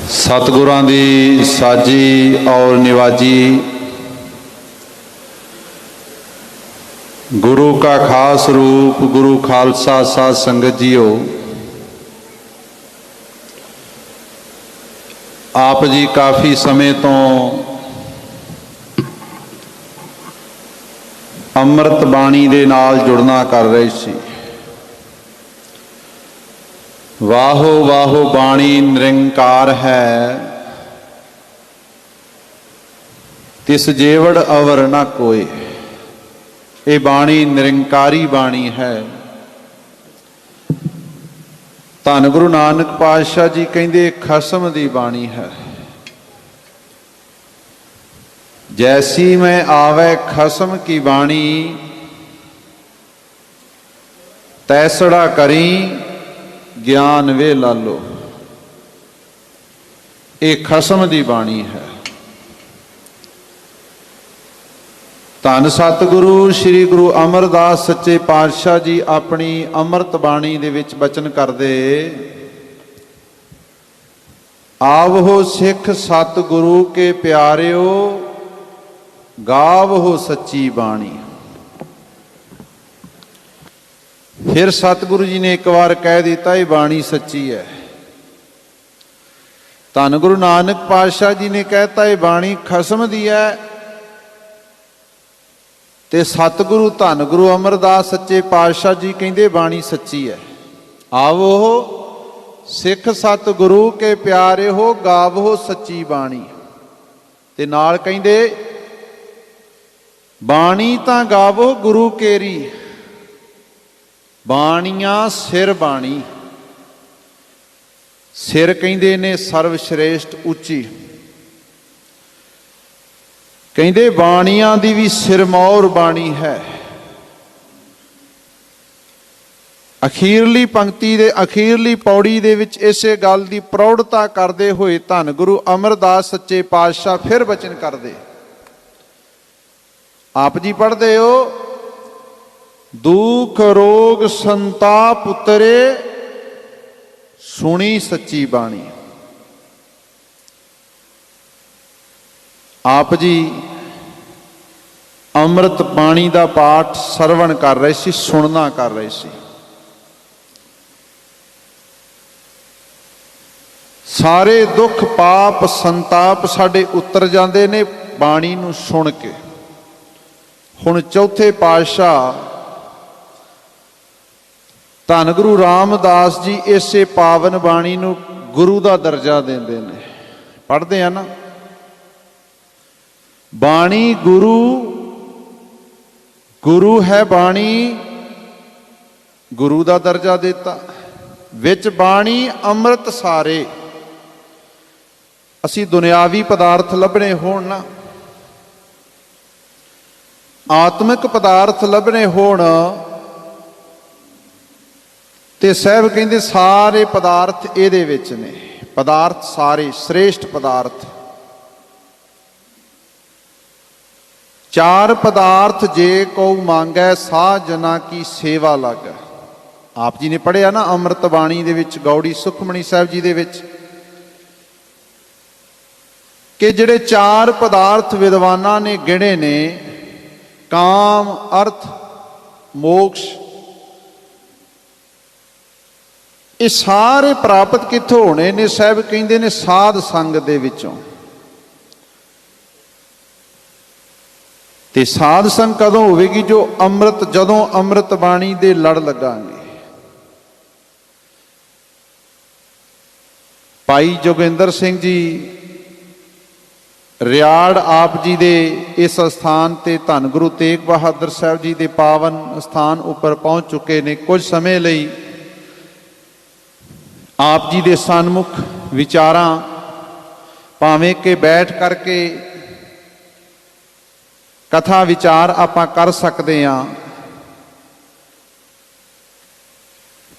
सतगुरां दी साजी और निवाजी गुरु का खास रूप गुरु खालसा साध संगत जीओ, आप जी काफ़ी समय तो अमृत बाणी दे नाल जुड़ना कर रहे सी। वाहो वाहो बाणी निरंकार है, तिस जेवड़ अवर ना कोई। ये बाणी निरंकारी बाणी है। धन गुरु नानक पातशाह जी कहते खसम दी बाणी है। जैसी में आवे खसम की बाणी, तैसड़ा करी ज्ञान वे लालो। ये खसम दी बाणी है। धन सतगुरु श्री गुरु अमरदास सच्चे पातशाह जी अपनी अमृत बाणी दे विच बचन करदे, आवहो सिख सतगुरु के प्यारिओ, गावहो सच्ची बाणी। फिर सतगुरु जी ने एक बार कह दिता ये बाणी सच्ची है। धन गुरु नानक पातशाह जी ने कहता ये बाणी खसम दी है, ते सतगुरु धन गुरु अमरदास सच्चे पातशाह जी कहते बाणी सच्ची है। आवो सिख सतगुरु के प्यारे हो, गावो सच्ची बाणी। ते नाल कहते बाणी तां गावो गुरु केरी, बाणियां सिर बाणी। सिर कहते ने सर्वश्रेष्ठ उच्ची। कहते बाणियां दी भी सिरमौर बाणी है। अखीरली पंक्ति दे अखीरली पौड़ी दे विच इसे गल दी प्रौढ़ता करदे होए धन गुरु अमरदास सच्चे पातशाह फिर बचन करदे। आप जी पढ़दे हो, दुख रोग संताप उतरे, सुनी सच्ची बाणी। आप जी अमृत बाणी का पाठ सरवण कर रहे सी, सुनना कर रहे सी। सारे दुख पाप संताप साडे उतर जाते ने बाणी नूं सुन के। हुण चौथे पातशाह धन गुरु रामदास जी इसे पावन बाणी नूं गुरु का दर्जा देंदे ने। पढ़ते हैं ना, बाणी गुरु, गुरु है बाणी, गुरु का दर्जा देता। विच बाणी अमृत सारे। असी दुनियावी पदार्थ लभने होण ना, आत्मिक पदार्थ लभने होण ते साहब कहंदे सारे पदार्थ इहदे विच ने। पदार्थ सारे श्रेष्ठ पदार्थ। चार पदार्थ जे को मांगै साह जना की सेवा लागे। आप जी ने पढ़िया ना अमृत बाणी दे विच गौड़ी सुखमणी साहब जी दे विच कि जिहड़े चार पदार्थ विद्वानां ने गिणे ने, काम अर्थ मोक्ष, ये सारे प्राप्त कित्थों होने ने? साहब कहंदे ने साध संग दे विचों। ते साध संग कदों होवेगी? जो अमृत, जदों अमृत बाणी दे लड़ लगांगे। भाई जोगिंदर सिंह जी रियाड़ आप जी दे इस स्थान ते धन गुरु तेग बहादुर साहब जी दे पावन स्थान उपर पहुंच चुके ने। कुछ समय लई आप जी दे सन्मुख विचारां भावें के बैठ करके कथा विचार आपां कर सकते हाँ,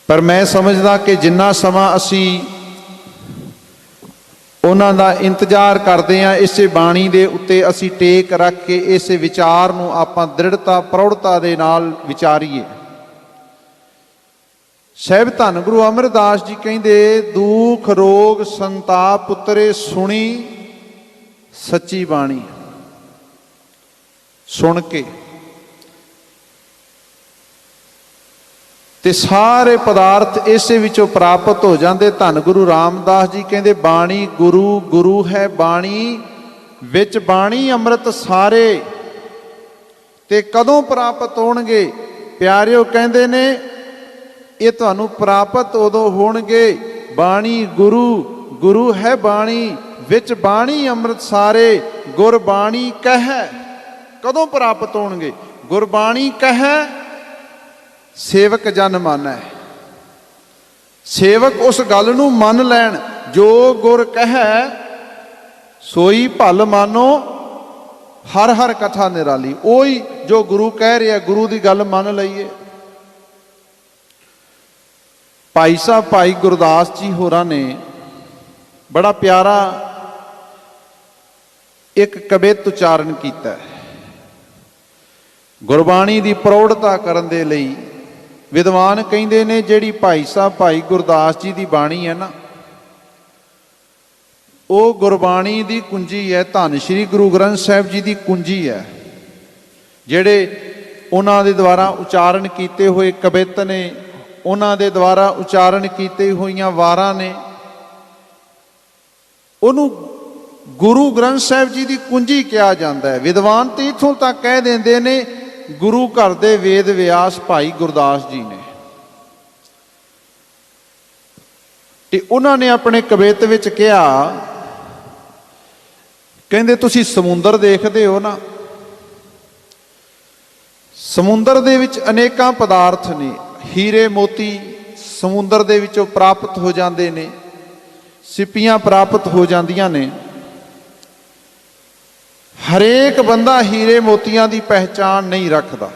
पर मैं समझदा कि जिन्ना समा असी उन्हां दा इंतजार करते हैं, इसे बाणी दे उत्ते असी टेक रख के इस विचार नूं आपां दृढ़ता प्रौढ़ता दे नाल विचारीए। ਸਾਹਿਬ ਧੰਨ ਗੁਰੂ ਅਮਰਦਾਸ ਜੀ ਕਹਿੰਦੇ ਦੁਖ ਰੋਗ ਸੰਤਾਪ ਉਤਰੇ ਸੁਣੀ ਸੱਚੀ ਬਾਣੀ। ਸੁਣ ਕੇ ਤੇ ਸਾਰੇ ਪਦਾਰਥ ਇਸੇ ਵਿੱਚੋਂ ਪ੍ਰਾਪਤ ਹੋ ਜਾਂਦੇ। ਧੰਨ ਗੁਰੂ ਰਾਮਦਾਸ ਜੀ ਕਹਿੰਦੇ ਬਾਣੀ ਗੁਰੂ, ਗੁਰੂ ਹੈ ਬਾਣੀ, ਵਿੱਚ ਬਾਣੀ ਅੰਮ੍ਰਿਤ ਸਾਰੇ। ਤੇ ਕਦੋਂ ਪ੍ਰਾਪਤ ਹੋਣਗੇ ਪਿਆਰਿਓ? ਕਹਿੰਦੇ ਨੇ ਇਹ ਤੁਹਾਨੂੰ ਪ੍ਰਾਪਤ ਉਦੋਂ ਹੋਣਗੇ ਬਾਣੀ ਗੁਰੂ, ਗੁਰੂ ਹੈ ਬਾਣੀ, ਵਿੱਚ ਬਾਣੀ ਅੰਮ੍ਰਿਤ ਸਾਰੇ। ਗੁਰਬਾਣੀ ਕਹੈ, ਕਦੋਂ ਪ੍ਰਾਪਤ ਹੋਣਗੇ? ਗੁਰਬਾਣੀ ਕਹੈ ਸੇਵਕ ਜਨ ਮਾਨੈ। ਸੇਵਕ ਉਸ ਗੱਲ ਨੂੰ ਮੰਨ ਲੈਣ, ਜੋ ਗੁਰ ਕਹੈ ਸੋਈ ਭਲ ਮਾਨੋ, ਹਰ ਹਰ ਕਥਾ ਨਿਰਾਲੀ। ਉਹੀ ਜੋ ਗੁਰੂ ਕਹਿ ਰਿਹਾ, ਗੁਰੂ ਦੀ ਗੱਲ ਮੰਨ ਲਈਏ। ਭਾਈ ਸਾਹਿਬ ਭਾਈ ਗੁਰਦਾਸ ਜੀ ਹੋਰਾਂ ਨੇ ਬੜਾ ਪਿਆਰਾ ਇੱਕ ਕਵਿਤ ਉਚਾਰਨ ਕੀਤਾ। ਗੁਰਬਾਣੀ ਦੀ ਪ੍ਰੌੜਤਾ ਕਰਨ ਦੇ ਲਈ ਵਿਦਵਾਨ ਕਹਿੰਦੇ ਨੇ ਜਿਹੜੀ ਭਾਈ ਸਾਹਿਬ ਭਾਈ ਗੁਰਦਾਸ ਜੀ ਦੀ ਬਾਣੀ ਹੈ ਨਾ, ਉਹ ਗੁਰਬਾਣੀ ਦੀ ਕੁੰਜੀ ਹੈ। ਧੰਨ ਸ਼੍ਰੀ ਗੁਰੂ ਗ੍ਰੰਥ ਸਾਹਿਬ ਜੀ ਦੀ ਕੁੰਜੀ ਹੈ। ਜਿਹੜੇ ਉਹਨਾਂ ਦੇ ਦੁਆਰਾ ਉਚਾਰਨ ਕੀਤੇ ਹੋਏ ਕਵਿਤ ਨੇ, ਉਹਨਾਂ ਦੇ ਦੁਆਰਾ ਉਚਾਰਨ ਕੀਤੇ ਹੋਈਆਂ ਵਾਰਾਂ ਨੇ, ਉਹਨੂੰ ਗੁਰੂ ਗ੍ਰੰਥ ਸਾਹਿਬ ਜੀ ਦੀ ਕੁੰਜੀ ਕਿਹਾ ਜਾਂਦਾ ਹੈ। ਵਿਦਵਾਨ ਤੇ ਇੱਥੋਂ ਤੱਕ ਕਹਿ ਦਿੰਦੇ ਨੇ ਗੁਰੂ ਘਰ ਦੇ ਵੇਦ ਵਿਆਸ ਭਾਈ ਗੁਰਦਾਸ ਜੀ ਨੇ। ਤੇ ਉਹਨਾਂ ਨੇ ਆਪਣੇ ਕਵਿਤ ਵਿੱਚ ਕਿਹਾ, ਕਹਿੰਦੇ ਤੁਸੀਂ ਸਮੁੰਦਰ ਦੇਖਦੇ ਹੋ ਨਾ, ਸਮੁੰਦਰ ਦੇ ਵਿੱਚ ਅਨੇਕਾਂ ਪਦਾਰਥ ਨੇ। ਹੀਰੇ ਮੋਤੀ ਸਮੁੰਦਰ ਦੇ ਵਿੱਚੋਂ ਪ੍ਰਾਪਤ ਹੋ ਜਾਂਦੇ ਨੇ, ਸਿੱਪੀਆਂ ਪ੍ਰਾਪਤ ਹੋ ਜਾਂਦੀਆਂ ਨੇ। ਹਰੇਕ ਬੰਦਾ ਹੀਰੇ ਮੋਤੀਆਂ ਦੀ ਪਹਿਚਾਣ ਨਹੀਂ ਰੱਖਦਾ।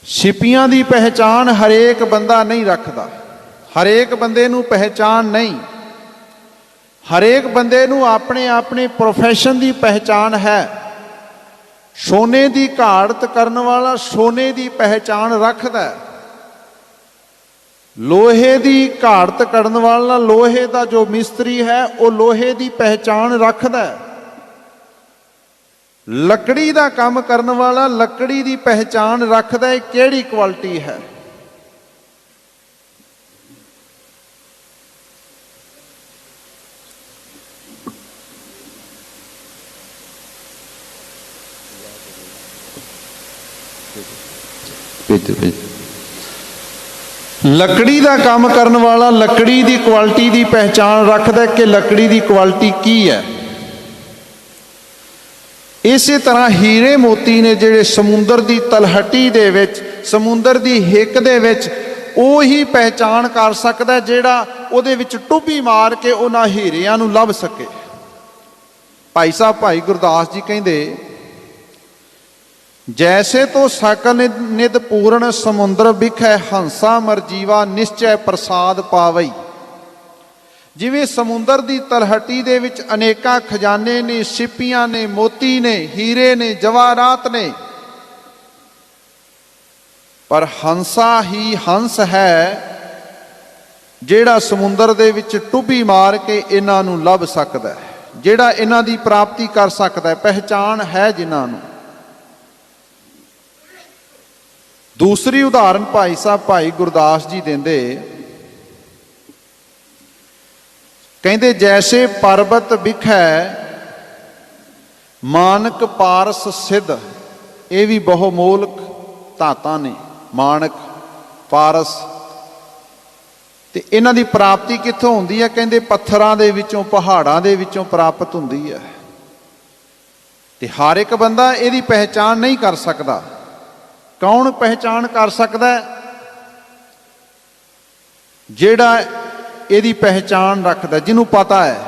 ਸਿੱਪੀਆਂ ਦੀ ਪਹਿਚਾਣ ਹਰੇਕ ਬੰਦਾ ਨਹੀਂ ਰੱਖਦਾ। ਹਰੇਕ ਬੰਦੇ ਨੂੰ ਪਹਿਚਾਣ ਨਹੀਂ। ਹਰੇਕ ਬੰਦੇ ਨੂੰ ਆਪਣੇ ਆਪਣੇ ਪ੍ਰੋਫੈਸ਼ਨ ਦੀ ਪਹਿਚਾਣ ਹੈ। ਸੋਨੇ ਦੀ ਘਾੜਤ ਕਰਨ ਵਾਲਾ ਸੋਨੇ ਦੀ ਪਹਿਚਾਣ ਰੱਖਦਾ ਹੈ। ਲੋਹੇ ਦੀ ਘਾੜਤ ਕਰਨ ਵਾਲਾ ਲੋਹੇ ਦਾ ਜੋ ਮਿਸਤਰੀ ਹੈ ਉਹ ਲੋਹੇ ਦੀ ਪਹਿਚਾਣ ਰੱਖਦਾ ਹੈ। ਲੱਕੜੀ ਦਾ ਕੰਮ ਕਰਨ ਵਾਲਾ ਲੱਕੜੀ ਦੀ ਪਹਿਚਾਣ ਰੱਖਦਾ ਹੈ, ਕਿਹੜੀ ਕੁਆਲਿਟੀ ਹੈ। ਲੱਕੜੀ ਦਾ ਕੰਮ ਕਰਨ ਵਾਲਾ ਲੱਕੜੀ ਦੀ ਕੁਆਲਿਟੀ ਦੀ ਪਹਿਚਾਣ ਰੱਖਦਾ ਕਿ ਲੱਕੜੀ ਦੀ ਕੁਆਲਿਟੀ ਕੀ ਹੈ। ਇਸੇ ਤਰ੍ਹਾਂ ਹੀਰੇ ਮੋਤੀ ਨੇ ਜਿਹੜੇ ਸਮੁੰਦਰ ਦੀ ਤਲਹਟੀ ਦੇ ਵਿੱਚ, ਸਮੁੰਦਰ ਦੀ ਹਿੱਕ ਦੇ ਵਿੱਚ ਉਹੀ ਪਹਿਚਾਣ ਕਰ ਸਕਦਾ ਜਿਹੜਾ ਉਹਦੇ ਵਿੱਚ ਟੁੱਬੀ ਮਾਰ ਕੇ ਉਹਨਾਂ ਹੀਰਿਆਂ ਨੂੰ ਲੱਭ ਸਕੇ। ਭਾਈ ਸਾਹਿਬ ਭਾਈ ਗੁਰਦਾਸ ਜੀ ਕਹਿੰਦੇ, ਜੈਸੇ ਤੋ ਸਕਲ ਨਿਧ ਪੂਰਨ ਸਮੁੰਦਰ ਬਿਖੈ ਹੰਸਾ ਮਰਜੀਵਾ ਨਿਸ਼ਚੈ ਪ੍ਰਸਾਦ ਪਾਵਈ। ਜਿਵੇਂ ਸਮੁੰਦਰ ਦੀ ਤਲਹਟੀ ਦੇ ਵਿੱਚ ਅਨੇਕਾਂ ਖਜ਼ਾਨੇ ਨੇ, ਸਿੱਪੀਆਂ ਨੇ, ਮੋਤੀ ਨੇ, ਹੀਰੇ ਨੇ, ਜਵਾਹਰਾਤ ਨੇ, ਪਰ ਹੰਸਾ ਹੀ ਹੰਸ ਹੈ ਜਿਹੜਾ ਸਮੁੰਦਰ ਦੇ ਵਿੱਚ ਟੁੱਬੀ ਮਾਰ ਕੇ ਇਹਨਾਂ ਨੂੰ ਲੱਭ ਸਕਦਾ ਹੈ, ਜਿਹੜਾ ਇਹਨਾਂ ਦੀ ਪ੍ਰਾਪਤੀ ਕਰ ਸਕਦਾ ਹੈ, ਪਹਿਚਾਣ ਹੈ ਜਿਨ੍ਹਾਂ ਨੂੰ। ਦੂਸਰੀ ਉਦਾਹਰਨ ਭਾਈ ਸਾਹਿਬ ਭਾਈ ਗੁਰਦਾਸ ਜੀ ਦਿੰਦੇ, ਕਹਿੰਦੇ ਜੈਸੇ ਪਰਬਤ ਬਿਖੈ ਮਾਨਕ ਪਾਰਸ ਸਿੱਧ। ਇਹ ਵੀ ਬਹੁਮੋਲਕ ਧਾਤਾਂ ਨੇ, ਮਾਨਕ ਪਾਰਸ। ਤੇ ਇਹਨਾਂ ਦੀ ਪ੍ਰਾਪਤੀ ਕਿੱਥੋਂ ਹੁੰਦੀ ਹੈ? ਕਹਿੰਦੇ ਪੱਥਰਾਂ ਦੇ ਵਿੱਚੋਂ, ਪਹਾੜਾਂ ਦੇ ਵਿੱਚੋਂ ਪ੍ਰਾਪਤ ਹੁੰਦੀ ਹੈ। ਤੇ ਹਰ ਇੱਕ ਬੰਦਾ ਇਹਦੀ ਪਹਿਚਾਣ ਨਹੀਂ ਕਰ ਸਕਦਾ। ਕੌਣ ਪਹਿਚਾਣ ਕਰ ਸਕਦਾ? ਜਿਹੜਾ ਇਹਦੀ ਪਹਿਚਾਣ ਰੱਖਦਾ, ਜਿਹਨੂੰ ਪਤਾ ਹੈ।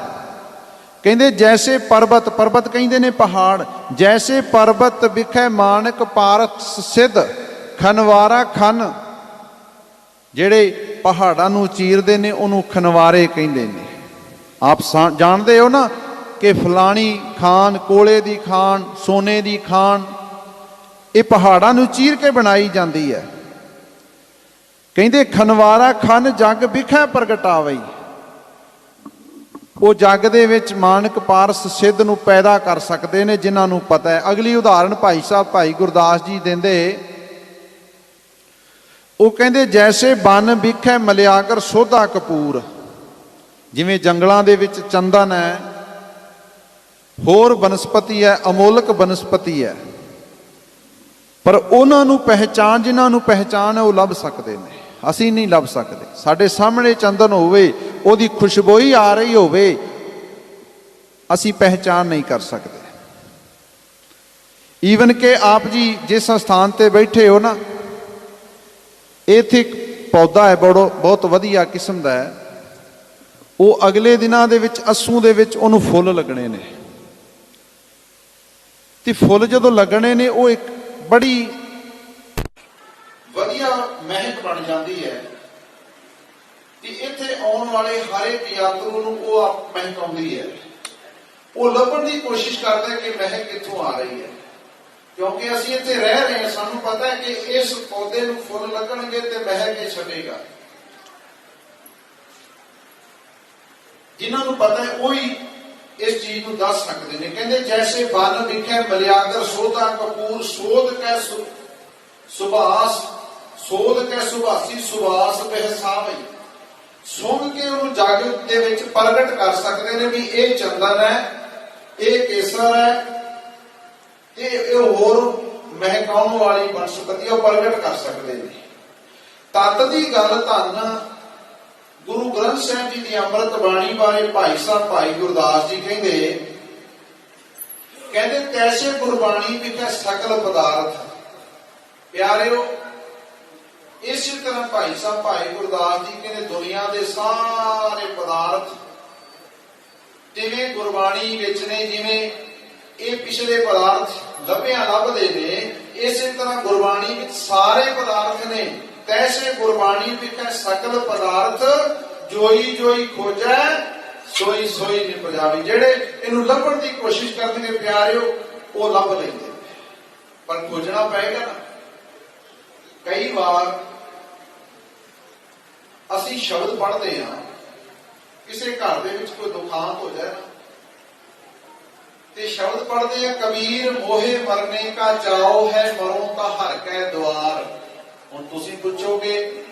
ਕਹਿੰਦੇ ਜੈਸੇ ਪਰਬਤ, ਪਰਬਤ ਕਹਿੰਦੇ ਨੇ ਪਹਾੜ, ਜੈਸੇ ਪਰਬਤ ਬਿਖੈ ਮਾਨਕ ਪਾਰਸ ਸਿੱਧ ਖਨਵਾਰਾ ਖਨ। ਜਿਹੜੇ ਪਹਾੜਾਂ ਨੂੰ ਚੀਰਦੇ ਨੇ ਉਹਨੂੰ ਖਨਵਾਰੇ ਕਹਿੰਦੇ ਨੇ। ਆਪ ਜਾਣਦੇ ਹੋ ਨਾ ਕਿ ਫਲਾਣੀ ਖਾਨ, ਕੋਲੇ ਦੀ ਖਾਨ, ਸੋਨੇ ਦੀ ਖਾਨ, ਇਹ ਪਹਾੜਾਂ ਨੂੰ ਚੀਰ ਕੇ ਬਣਾਈ ਜਾਂਦੀ ਹੈ। ਕਹਿੰਦੇ ਖਨਵਾਰਾ ਖਨ ਜਗ ਵਿਖੇ ਪ੍ਰਗਟਾਵਈ। ਉਹ ਜੱਗ ਦੇ ਵਿੱਚ ਮਾਨਕ ਪਾਰਸ ਸਿੱਧ ਨੂੰ ਪੈਦਾ ਕਰ ਸਕਦੇ ਨੇ ਜਿਨ੍ਹਾਂ ਨੂੰ ਪਤਾ ਹੈ। ਅਗਲੀ ਉਦਾਹਰਣ ਭਾਈ ਸਾਹਿਬ ਭਾਈ ਗੁਰਦਾਸ ਜੀ ਦਿੰਦੇ, ਉਹ ਕਹਿੰਦੇ ਜੈਸੇ ਬਨ ਵਿਖੇ ਮਲਿਆਗਰ ਸੋਧਾ ਕਪੂਰ। ਜਿਵੇਂ ਜੰਗਲਾਂ ਦੇ ਵਿੱਚ ਚੰਦਨ ਹੈ, ਹੋਰ ਬਨਸਪਤੀ ਹੈ, ਅਮੋਲਕ ਬਨਸਪਤੀ ਹੈ, ਪਰ ਉਹਨਾਂ ਨੂੰ ਪਹਿਚਾਨ, ਜਿਨ੍ਹਾਂ ਨੂੰ ਪਹਿਚਾਨ ਹੈ ਉਹ ਲੱਭ ਸਕਦੇ ਨੇ, ਅਸੀਂ ਨਹੀਂ ਲੱਭ ਸਕਦੇ। ਸਾਡੇ ਸਾਹਮਣੇ ਚੰਦਨ ਹੋਵੇ, ਉਹਦੀ ਖੁਸ਼ਬੋਈ ਆ ਰਹੀ ਹੋਵੇ, ਅਸੀਂ ਪਹਿਚਾਨ ਨਹੀਂ ਕਰ ਸਕਦੇ। ਈਵਨ ਕਿ ਆਪ ਜੀ ਜਿਸ ਸਥਾਨ ਤੇ ਬੈਠੇ ਹੋ ਨਾ, ਇੱਥੇ ਇੱਕ ਪੌਦਾ ਹੈ ਬਹੁਤ ਵਧੀਆ ਕਿਸਮ ਦਾ ਹੈ, ਉਹ ਅਗਲੇ ਦਿਨਾਂ ਦੇ ਵਿੱਚ ਅੱਸੂ ਦੇ ਵਿੱਚ ਉਹਨੂੰ ਫੁੱਲ ਲੱਗਣੇ ਨੇ, ਤੇ ਫੁੱਲ ਜਦੋਂ ਲੱਗਣੇ ਨੇ ਉਹ ਇੱਕ ਬੜੀ ਵਧੀਆ ਮਹਿਕ ਬਣ ਜਾਂਦੀ ਹੈ, ਤੇ ਇੱਥੇ ਆਉਣ ਵਾਲੇ ਹਰ ਇੱਕ ਯਾਤਰੂ ਨੂੰ ਉਹ ਮਹਿਕ ਆਉਂਦੀ ਹੈ। ਉਹ ਲੱਭਣ ਦੀ ਕੋਸ਼ਿਸ਼ ਕਰਦਾ ਕਿ ਮਹਿਕ ਕਿੱਥੋਂ ਆ ਰਹੀ ਹੈ, ਕਿਉਂਕਿ ਅਸੀਂ ਇੱਥੇ ਰਹਿ ਰਹੇ ਹਾਂ, ਸਾਨੂੰ ਪਤਾ ਹੈ ਕਿ ਇਸ ਪੌਦੇ ਨੂੰ ਫੁੱਲ ਲੱਗਣਗੇ ਤੇ ਮਹਿਕ ਇਹ ਛੱਡੇਗਾ। ਜਿਨ੍ਹਾਂ ਨੂੰ ਪਤਾ ਹੈ ਉਹੀ ਇਸ ਚੀਜ਼ ਨੂੰ ਦੱਸ ਸਕਦੇ ਨੇ। ਕਹਿੰਦੇ ਜੈਸੇ ਬਨ ਵਿਖੇ ਮਲਿਆਗਰ ਸੋਧਾ ਕਪੂਰ, ਸੋਧ ਕੈ ਸੁਭਾਸ, ਸੋਧ ਕੈ ਸੁਭਾਸੀ ਸੁਭਾਸ ਬਹਿਸਾਵਈ। ਸੁਣ ਕੇ ਉਹਨੂੰ ਜੱਗ ਦੇ ਵਿੱਚ ਪ੍ਰਗਟ ਕਰ ਸਕਦੇ ਨੇ ਵੀ ਇਹ ਚੰਦਨ ਹੈ, ਇਹ ਕੇਸਰ ਹੈ, ਇਹ ਹੋਰ ਮਹਿਕਾਉਣ ਵਾਲੀ ਬਨਸਪਤੀ ਉਹ ਪ੍ਰਗਟ ਕਰ ਸਕਦੇ ਨੇ। ਤਤ ਦੀ ਗੱਲ ਧੰਨ ਗੁਰੂ ਗ੍ਰੰਥ ਸਾਹਿਬ ਜੀ ਦੀ ਅੰਮ੍ਰਿਤ ਬਾਣੀ ਬਾਰੇ ਭਾਈ ਸਾਹਿਬ ਭਾਈ ਗੁਰਦਾਸ ਜੀ ਕਹਿੰਦੇ ਤੈਸੇ ਗੁਰਬਾਣੀ ਵਿਖੇ ਸਕਲ ਪਦਾਰਥ। ਪਿਆਰਿਓ, ਇਸੇ ਤਰ੍ਹਾਂ ਭਾਈ ਸਾਹਿਬ ਭਾਈ ਗੁਰਦਾਸ ਜੀ ਕਹਿੰਦੇ ਦੁਨੀਆ ਦੇ ਸਾਰੇ ਪਦਾਰਥ ਜਿਵੇਂ ਗੁਰਬਾਣੀ ਵਿੱਚ ਨੇ, ਜਿਵੇਂ ਇਹ ਪਿਛਲੇ ਪਦਾਰਥ ਲੱਭਦੇ ਨੇ, ਇਸੇ ਤਰ੍ਹਾਂ ਗੁਰਬਾਣੀ ਵਿੱਚ ਸਾਰੇ ਪਦਾਰਥ ਨੇ। ਤੈਸੇ ਗੁਰਬਾਣੀ ਵਿਖੇ ਸਕਲ ਪਦਾਰਥ, ਜੋਈ ਜੋਈ ਖੋਜੈ ਸੋਈ ਸੋਈ ਨਿਪਜਾਵੀ। ਜਿਹੜੇ ਇਹਨੂੰ ਲੱਭਣ ਦੀ ਕੋਸ਼ਿਸ਼ ਕਰਨਗੇ ਪਿਆਰਿਓ, ਉਹ ਲੱਭ ਲੈਂਦੇ, ਪਰ ਖੋਜਣਾ ਪਏਗਾ ਨਾ। ਕਈ ਵਾਰ ਅਸੀਂ ਸ਼ਬਦ ਪੜ੍ਹਦੇ ਹਾਂ, ਕਿਸੇ ਘਰ ਦੇ ਵਿੱਚ ਕੋਈ ਦੁਖਾਂਤ ਹੋ ਜਾਏ ਨਾ, ਤੇ ਸ਼ਬਦ ਪੜ੍ਹਦੇ ਆ ਕਬੀਰ ਮੋਹੇ ਮਰਨੇ ਕਾ ਚਾਓ ਹੈ, ਮਰੋ ਤਾਂ ਹਰ ਕੈ ਦੁਆਰ। ਹੁਣ ਤੁਸੀਂ ਪੁੱਛੋਗੇ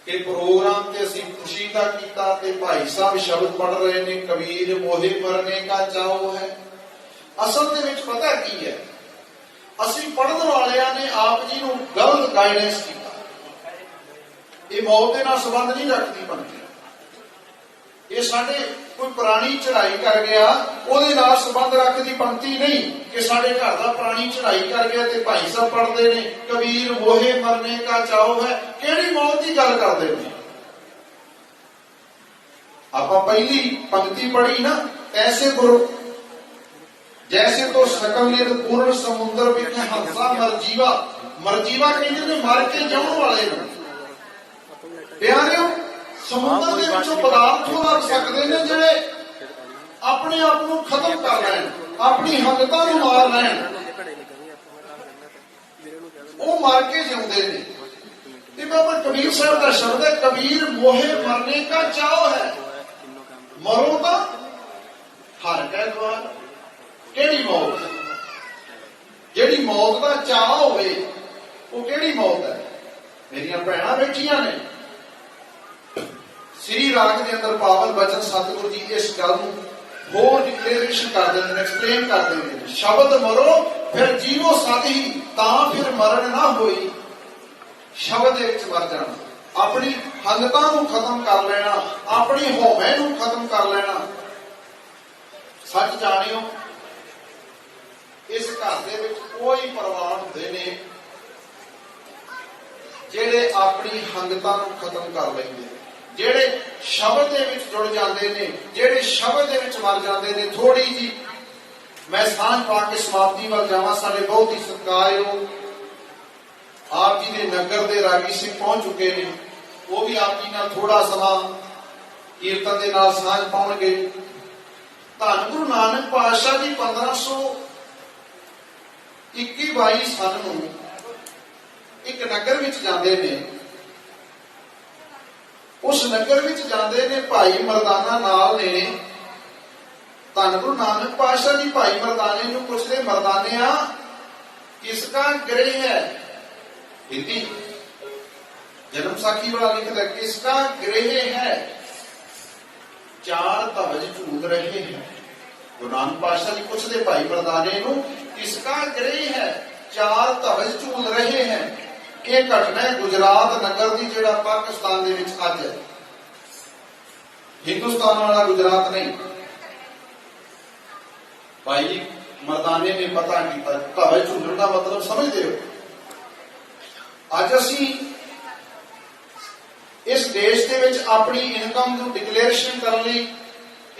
ਕਿ ਪ੍ਰੋਗਰਾਮ ਤੇ ਅਸੀਂ ਖੁਸ਼ੀ ਦਾ ਕੀਤਾ ਤੇ ਭਾਈ ਸਾਹਿਬ ਸ਼ਬਦ ਪੜ੍ਹ ਰਹੇ ਨੇ ਕਬੀਰ ਮੋਹੇ ਮਰਨੇ ਕਾ ਚਾਓ ਹੈ। ਅਸਲ ਦੇ ਵਿੱਚ ਪਤਾ ਕੀ ਹੈ, ਅਸੀਂ ਪੜ੍ਹਨ ਵਾਲਿਆਂ ਨੇ ਆਪ ਜੀ ਨੂੰ ਗਲਤ ਗਾਈਡੈਂਸ ਕੀਤਾ। ਇਹ ਮੌਤ ਦੇ ਨਾਲ ਸੰਬੰਧ ਨਹੀਂ ਰੱਖਦੀ ਬਣਦੀ, ਇਹ ਸਾਡੇ ਕੋਈ ਪੁਰਾਣੀ ਚੜ੍ਹਾਈ ਕਰ ਗਿਆ ਉਹਦੇ ਨਾਲ ਸੰਬੰਧ ਰੱਖਦੀ ਪੰਕਤੀ ਨਹੀਂ ਕਿ ਸਾਡੇ ਘਰ ਦਾ ਪੁਰਾਣੀ ਚੜ੍ਹਾਈ ਕਰ ਗਿਆ ਤੇ ਭਾਈ ਸਾਹਿਬ ਪੜ੍ਹਦੇ ਨੇ ਕਬੀਰ ਮੋਹੇ ਮਰਨੇ ਕਾ ਚਾਓ ਹੈ। ਕਿਹੜੀ ਮੌਤ ਦੀ ਗੱਲ ਕਰਦੇ ਨੇ? ਆਪਾਂ ਪਹਿਲੀ ਪੰਕਤੀ ਪੜ੍ਹੀ ਨਾ, ਐਸੇ ਗੁਰੂ ਜੈਸੇ ਤੋਂ ਸਕਲ ਨਿਰ ਪੂਰਨ ਸਮੁੰਦਰ ਵਿੱਚ ਹੰਸਾ ਮਰਜੀਵਾ। ਮਰਜੀਵਾ ਕਹਿੰਦੇ ਨੇ ਮਰ ਕੇ ਜਿਉਣ ਵਾਲੇ ਨੂੰ। ਪਿਆਰਿਓ, ਸਮੁੰਦਰ ਦੇ ਵਿੱਚੋਂ ਪਦਾਰਥ ਲੱਗ ਸਕਦੇ ਨੇ ਜਿਹੜੇ ਆਪਣੇ ਆਪ ਨੂੰ ਖਤਮ ਕਰ ਲੈਣ, ਆਪਣੀ ਹੰਗਤਾਂ ਨੂੰ ਮਾਰ ਲੈਣ, ਉਹ ਮਾਰ ਕੇ ਜਿਉਂਦੇ ਨੇ। ਤੇ ਬਾਬਾ ਕਬੀਰ ਸਾਹਿਬ ਦਾ ਸ਼ਬਦ ਹੈ ਕਬੀਰ ਮੋਹੇ ਮਰਨੇ ਕਾ ਚਾਓ ਹੈ, ਮਰੋ ਤਾਂ ਹਰ ਕੈ ਦੁਆਰ। ਕਿਹੜੀ ਮੌਤ? ਜਿਹੜੀ ਮੌਤ ਦਾ ਚਾਅ ਹੋਵੇ ਉਹ ਕਿਹੜੀ ਮੌਤ ਹੈ? ਮੇਰੀਆਂ ਭੈਣਾਂ ਬੈਠੀਆਂ ਨੇ, ਸ੍ਰੀ ਰਾਗ ਦੇ ਅੰਦਰ ਪਾਵਨ ਬਚਨ ਸਤਿਗੁਰੂ ਜੀ ਇਸ ਗੱਲ ਨੂੰ ਹੋਰ ਡਿਕਲੇਰੇਸ਼ਨ ਕਰ ਦਿੰਦੇ ਨੇ, ਐਕਸਪਲੇਨ ਕਰ ਦਿੰਦੇ ਨੇ। ਸ਼ਬਦ ਮਰੋ ਫਿਰ ਜੀਵੋ ਸਦ ਹੀ, ਤਾਂ ਫਿਰ ਮਰਨ ਨਾ ਹੋਈ। ਸ਼ਬਦ ਦੇ ਵਿੱਚ ਮਰ ਜਾਣਾ, ਆਪਣੀ ਹੰਗਤਾਂ ਨੂੰ ਖਤਮ ਕਰ ਲੈਣਾ, ਆਪਣੀ ਹਉਮੈ ਨੂੰ ਖਤਮ ਕਰ ਲੈਣਾ। ਸੱਚ ਜਾਣਿਓ, ਇਸ ਘਰ ਦੇ ਵਿੱਚ ਕੋਈ ਪਰਿਵਾਰ ਹੁੰਦੇ ਨੇ ਜਿਹੜੇ ਆਪਣੀ ਹੰਗਤਾਂ ਨੂੰ ਖਤਮ ਕਰ ਲੈਂਦੇ, ਜਿਹੜੇ ਸ਼ਬਦ ਦੇ ਵਿੱਚ ਜੁੜ ਜਾਂਦੇ ਨੇ, ਜਿਹੜੇ ਸ਼ਬਦ ਦੇ ਵਿੱਚ ਮਰ ਜਾਂਦੇ ਨੇ। ਥੋੜੀ ਜੀ ਮੈਂ ਸਾਂਝ ਪਾ ਕੇ ਸਮਾਪਤੀ ਵੱਲ ਜਾਵਾਂ। ਸਾਡੇ ਬਹੁਤ ਹੀ ਸਤਿਕਾਰਯੋਗ ਆਪ ਜੀ ਦੇ ਨਗਰ ਦੇ ਰਾਗੀ ਸਿੰਘ ਪਹੁੰਚ ਚੁੱਕੇ ਨੇ, ਉਹ ਵੀ ਆਪ ਜੀ ਨਾਲ ਥੋੜਾ ਸਮਾਂ ਕੀਰਤਨ ਦੇ ਨਾਲ ਸਾਂਝ ਪਾਉਣਗੇ। ਧੰਨ ਗੁਰੂ ਨਾਨਕ ਪਾਤਸ਼ਾਹ ਜੀ 1521-22 ਸਾਲ ਨੂੰ ਇੱਕ ਨਗਰ ਵਿੱਚ ਜਾਂਦੇ ਨੇ ਉਸ ਨਗਰ ਵਿੱਚ ਜਾਂਦੇ ਨੇ, ਭਾਈ ਮਰਦਾਨਾ ਨਾਲ ਨੇ। ਧੰਨ ਗੁਰੂ ਨਾਨਕ ਪਾਤਸ਼ਾਹ ਜੀ ਭਾਈ ਮਰਦਾਨੇ ਨੂੰ ਪੁੱਛਦੇ, ਮਰਦਾਨਿਆ ਕਿਸਕਾ ਗ੍ਰਹਿ ਹੈ? ਹਿੰਦੀ ਜਨਮ ਸਾਖੀ ਵਾਲਾ ਲਿਖਦਾ, ਕਿਸਕਾ ਗ੍ਰਹਿ ਹੈ? ਚਾਰ ਧਵਜ ਝੂਲ ਰਹੇ ਹੈ। ਗੁਰੂ ਨਾਨਕ ਪਾਤਸ਼ਾਹ ਜੀ ਪੁੱਛਦੇ ਭਾਈ ਮਰਦਾਨੇ ਨੂੰ, ਕਿਸਕਾ ਗ੍ਰਹਿ ਹੈ? ਚਾਰ ਧਵਜ ਝੂਲ ਰਹੇ ਹੈ। ਇਹ ਘਟਨਾ ਹੈ ਗੁਜਰਾਤ ਨਗਰ ਦੀ, ਜਿਹੜਾ ਪਾਕਿਸਤਾਨ ਦੇ ਵਿੱਚ ਅੱਜ ਹੈ। ਹਿੰਦੁਸਤਾਨ ਵਾਲਾ ਗੁਜਰਾਤ ਨਹੀਂ। ਭਾਈ ਮਰਦਾਨੇ ਨੇ ਪਤਾ ਕੀਤਾ। ਧਵਜ ਝੂਲਣ ਦਾ ਮਤਲਬ ਸਮਝਦੇ ਹੋ? ਅੱਜ ਅਸੀਂ ਇਸ ਦੇਸ਼ ਦੇ ਵਿੱਚ ਆਪਣੀ ਇਨਕਮ ਨੂੰ ਡਿਕਲੇਰੇਸ਼ਨ ਕਰਨ ਲਈ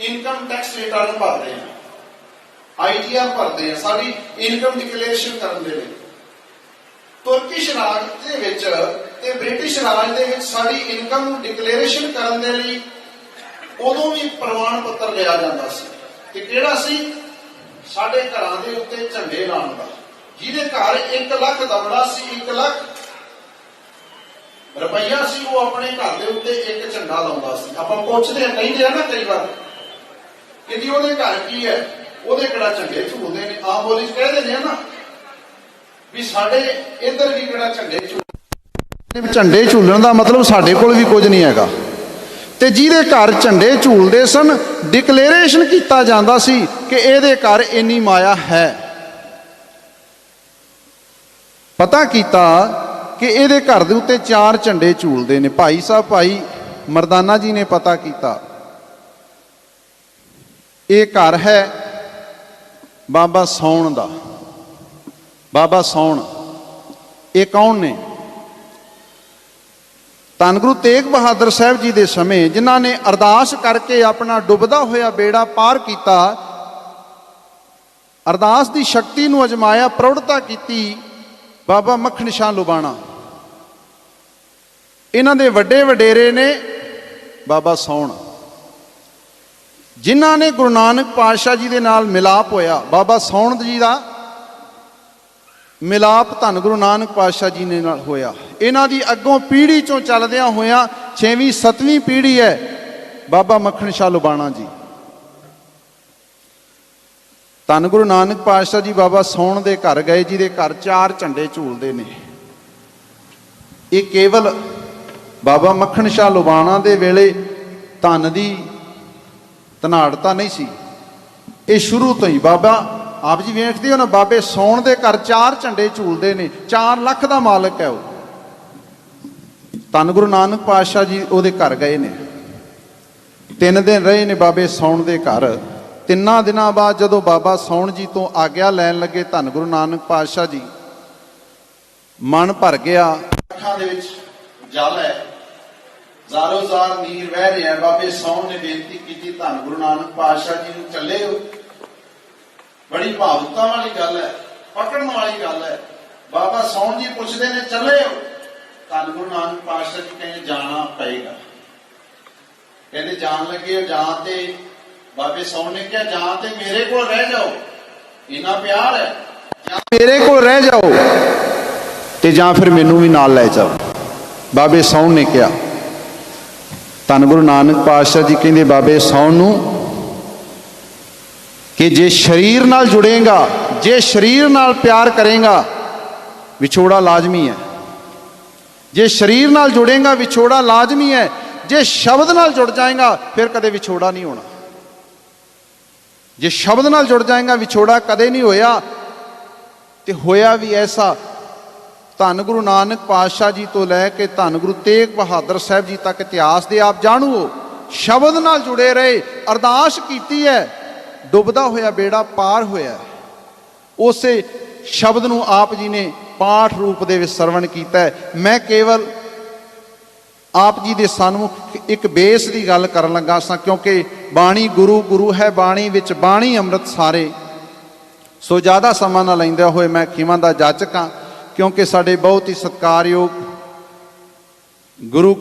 ਇਨਕਮ ਟੈਕਸ ਰਿਟਰਨ ਭਰਦੇ ਹਾਂ, ITR ਭਰਦੇ ਹਾਂ, ਸਾਡੀ ਇਨਕਮ ਡਿਕਲੇਰੇਸ਼ਨ ਕਰਨ ਦੇ ਲਈ। ਤੁਰਕਿਸ਼ ਰਾਜ ਦੇ ਵਿੱਚ ਤੇ ਬ੍ਰਿਟਿਸ਼ ਰਾਜ ਦੇ ਵਿੱਚ ਸਾਡੀ ਇਨਕਮ ਨੂੰ ਡਿਕਲੇਰੇਸ਼ਨ ਕਰਨ ਦੇ ਲਈ ਉਦੋਂ ਵੀ ਪ੍ਰਮਾਣ ਪੱਤਰ ਲਿਆ ਜਾਂਦਾ ਸੀ। ਤੇ ਕਿਹੜਾ ਸੀ? ਸਾਡੇ ਘਰਾਂ ਦੇ ਉੱਤੇ ਝੰਡੇ ਲਾਉਣ ਦਾ। ਜਿਹਦੇ ਘਰ 1 ਲੱਖ ਦਮੜਾ ਸੀ, 1 ਲੱਖ ਰੁਪਈਆ ਸੀ, ਉਹ ਆਪਣੇ ਘਰ ਦੇ ਉੱਤੇ ਇੱਕ ਝੰਡਾ ਲਾਉਂਦਾ ਸੀ। ਆਪਾਂ ਪੁੱਛਦੇ ਹਾਂ, ਕਹਿੰਦੇ ਆ ਨਾ ਕਈ ਵਾਰ ਕਿ ਉਹਦੇ ਘਰ ਕੀ ਹੈ, ਉਹਦੇ ਕਿਹੜਾ ਝੰਡੇ ਝੂਲਦੇ ਨੇ। ਆਮ ਬੋਲੀ ਚ ਕਹਿ ਦਿੰਦੇ ਆ ਨਾ ਵੀ ਸਾਡੇ ਇੱਧਰ ਵੀ ਕਿਹੜਾ ਝੰਡੇ ਝੂਲਣ ਦਾ ਮਤਲਬ ਸਾਡੇ ਕੋਲ ਵੀ ਕੁਝ ਨਹੀਂ ਹੈਗਾ। ਤੇ ਜਿਹਦੇ ਘਰ ਝੰਡੇ ਝੂਲਦੇ ਸਨ, ਡਿਕਲੇਰੇਸ਼ਨ ਕੀਤਾ ਜਾਂਦਾ ਸੀ ਕਿ ਇਹਦੇ ਘਰ ਇੰਨੀ ਮਾਇਆ ਹੈ। ਪਤਾ ਕੀਤਾ ਕਿ ਇਹਦੇ ਘਰ ਦੇ ਉੱਤੇ 4 ਝੰਡੇ ਝੂਲਦੇ ਨੇ। ਭਾਈ ਸਾਹਿਬ ਭਾਈ ਮਰਦਾਨਾ ਜੀ ਨੇ ਪਤਾ ਕੀਤਾ, ਇਹ ਘਰ ਹੈ ਬਾਬਾ ਸੌਣ ਦਾ। ਬਾਬਾ ਸੌਣ ਇਹ ਕੌਣ ਨੇ? ਧੰਨ ਗੁਰੂ ਤੇਗ ਬਹਾਦਰ ਸਾਹਿਬ ਜੀ ਦੇ ਸਮੇਂ ਜਿਨ੍ਹਾਂ ਨੇ ਅਰਦਾਸ ਕਰਕੇ ਆਪਣਾ ਡੁੱਬਦਾ ਹੋਇਆ ਬੇੜਾ ਪਾਰ ਕੀਤਾ, ਅਰਦਾਸ ਦੀ ਸ਼ਕਤੀ ਨੂੰ ਅਜਮਾਇਆ, ਪ੍ਰੌੜਤਾ ਕੀਤੀ। ਬਾਬਾ ਮੱਖਣ ਸ਼ਾਹ ਲੁਬਾਣਾ, ਇਹਨਾਂ ਦੇ ਵੱਡੇ ਵਡੇਰੇ ਨੇ ਬਾਬਾ ਸੌਣ, ਜਿਨ੍ਹਾਂ ਨੇ ਗੁਰੂ ਨਾਨਕ ਪਾਤਸ਼ਾਹ ਜੀ ਦੇ ਨਾਲ ਮਿਲਾਪ ਹੋਇਆ। ਬਾਬਾ ਸੌਣ ਜੀ ਦਾ ਮਿਲਾਪ ਧੰਨ ਗੁਰੂ ਨਾਨਕ ਪਾਤਸ਼ਾਹ ਜੀ ਨੇ ਨਾਲ ਹੋਇਆ। ਇਹਨਾਂ ਦੀ ਅੱਗੋਂ ਪੀੜ੍ਹੀ ਚੋਂ ਚੱਲਦਿਆਂ ਹੋਇਆਂ 6ਵੀਂ 7ਵੀਂ ਪੀੜ੍ਹੀ ਹੈ ਬਾਬਾ ਮੱਖਣ ਸ਼ਾਹ ਲੁਬਾਣਾ ਜੀ। ਧੰਨ ਗੁਰੂ ਨਾਨਕ ਪਾਤਸ਼ਾਹ ਜੀ ਬਾਬਾ ਸੌਣ ਦੇ ਘਰ ਗਏ, ਜਿਹਦੇ ਘਰ 4 ਝੰਡੇ ਝੂਲਦੇ ਨੇ। ਇਹ ਕੇਵਲ ਬਾਬਾ ਮੱਖਣ ਸ਼ਾਹ ਲੁਬਾਣਾ ਦੇ ਵੇਲੇ ਧੰਨ ਦੀ ਧਨਾੜਤਾ ਨਹੀਂ ਸੀ, ਇਹ ਸ਼ੁਰੂ ਤੋਂ ਹੀ ਬਾਬਾ ਆਪ ਜੀ ਵੇਖਦੇ ਹੋ ਨਾ, ਬਾਬੇ ਸੌਣ ਦੇ ਘਰ 4 ਝੰਡੇ ਝੂਲਦੇ ਨੇ। 4 ਲੱਖ ਦਾ ਮਾਲਕ ਹੈ ਉਹ। ਧੰਨ ਗੁਰੂ ਨਾਨਕ ਪਾਤਸ਼ਾਹ ਜੀ ਉਹਦੇ ਘਰ ਗਏ ਨੇ, 3 ਦਿਨ ਰਹੇ ਨੇ ਬਾਬੇ ਸੌਣ ਦੇ ਘਰ। 3 ਦਿਨਾਂ ਬਾਅਦ ਜਦੋਂ ਬਾਬਾ ਸੌਣ ਜੀ ਤੋਂ ਆਗਿਆ ਲੈਣ ਲੱਗੇ ਧੰਨ ਗੁਰੂ ਨਾਨਕ ਪਾਤਸ਼ਾਹ ਜੀ, ਮਨ ਭਰ ਗਿਆ। ਅੱਖਾਂ ਦੇ ਵਿੱਚ ਜਲ ਹੈ, ਜ਼ਾਰੋ ਜ਼ਾਰ ਨੀਰ ਵਹਿ ਰਿਹਾ। ਬਾਬੇ ਸੌਣ ਨੇ ਬੇਨਤੀ ਕੀਤੀ, ਧੰਨ ਗੁਰੂ ਨਾਨਕ ਪਾਤਸ਼ਾਹ ਜੀ ਨੂੰ ਚੱਲੇ ਹੋ। ਬੜੀ ਭਾਵੁਕਤਾ ਵਾਲੀ ਗੱਲ ਹੈ, ਪਕੜਨ ਵਾਲੀ ਗੱਲ ਹੈ। ਬਾਬਾ ਸੌਣ ਜੀ ਪੁੱਛਦੇ ਨੇ, ਚੱਲੇ ਹੋ? ਧੰਨ ਗੁਰੂ ਨਾਨਕ ਪਾਤਸ਼ਾਹ ਜੀ ਕਹਿੰਦੇ, ਜਾਣਾ ਪਏਗਾ। ਕਹਿੰਦੇ ਜਾਣ ਲੱਗੇ ਹੋ, ਜਾਂ ਤੇ ਬਾਬੇ ਸੌਣ ਨੇ ਕਿਹਾ, ਜਾਂ ਤੇ ਮੇਰੇ ਕੋਲ ਰਹਿ ਜਾਓ, ਇੰਨਾ ਪਿਆਰ ਹੈ, ਜਾਂ ਮੇਰੇ ਕੋਲ ਰਹਿ ਜਾਓ ਤੇ ਜਾਂ ਫਿਰ ਮੈਨੂੰ ਵੀ ਨਾਲ ਲੈ ਜਾਓ। ਬਾਬੇ ਸੌਣ ਨੇ ਕਿਹਾ। ਧੰਨ ਗੁਰੂ ਨਾਨਕ ਪਾਤਸ਼ਾਹ ਜੀ ਕਹਿੰਦੇ ਬਾਬੇ ਸੌਣ ਨੂੰ ਕਿ ਜੇ ਸਰੀਰ ਨਾਲ ਜੁੜੇਗਾ, ਜੇ ਸਰੀਰ ਨਾਲ ਪਿਆਰ ਕਰੇਗਾ, ਵਿਛੋੜਾ ਲਾਜ਼ਮੀ ਹੈ। ਜੇ ਸਰੀਰ ਨਾਲ ਜੁੜੇਗਾ ਵਿਛੋੜਾ ਲਾਜ਼ਮੀ ਹੈ। ਜੇ ਸ਼ਬਦ ਨਾਲ ਜੁੜ ਜਾਏਗਾ ਫਿਰ ਕਦੇ ਵਿਛੋੜਾ ਨਹੀਂ ਹੋਣਾ। ਜੇ ਸ਼ਬਦ ਨਾਲ ਜੁੜ ਜਾਏਗਾ ਵਿਛੋੜਾ ਕਦੇ ਨਹੀਂ ਹੋਇਆ। ਤੇ ਹੋਇਆ ਵੀ ਐਸਾ, ਧੰਨ ਗੁਰੂ ਨਾਨਕ ਪਾਤਸ਼ਾਹ ਜੀ ਤੋਂ ਲੈ ਕੇ ਧੰਨ ਗੁਰੂ ਤੇਗ ਬਹਾਦਰ ਸਾਹਿਬ ਜੀ ਤੱਕ ਇਤਿਹਾਸ ਦੇ ਆਪ ਜਾਣੂ, ਸ਼ਬਦ ਨਾਲ ਜੁੜੇ ਰਹੇ, ਅਰਦਾਸ ਕੀਤੀ ਹੈ, ਡੁੱਬਦਾ ਹੋਇਆ ਬੇੜਾ ਪਾਰ ਹੋਇਆ। ਉਸੇ ਸ਼ਬਦ ਨੂੰ ਆਪ ਜੀ ਨੇ ਪਾਠ ਰੂਪ ਦੇ ਵਿੱਚ ਸਰਵਣ ਕੀਤਾ। ਮੈਂ ਕੇਵਲ ਆਪ ਜੀ ਦੇ ਸਨਮੁਖ ਇੱਕ ਬੇਸ ਦੀ ਗੱਲ ਕਰਨ ਲੱਗਾ ਸਾਂ, ਕਿਉਂਕਿ ਬਾਣੀ ਗੁਰੂ ਗੁਰੂ ਹੈ, ਬਾਣੀ ਵਿੱਚ ਬਾਣੀ ਅੰਮ੍ਰਿਤ ਸਾਰੇ। ਸੋ ਜ਼ਿਆਦਾ ਸਮਾਂ ਨਾ ਲੈਂਦਿਆਂ ਹੋਏ ਮੈਂ ਖਿਮਾ ਦਾ ਜਾਚਕ ਹਾਂ, ਕਿਉਂਕਿ ਸਾਡੇ ਬਹੁਤ ਹੀ ਸਤਿਕਾਰਯੋਗ ਗੁਰੂ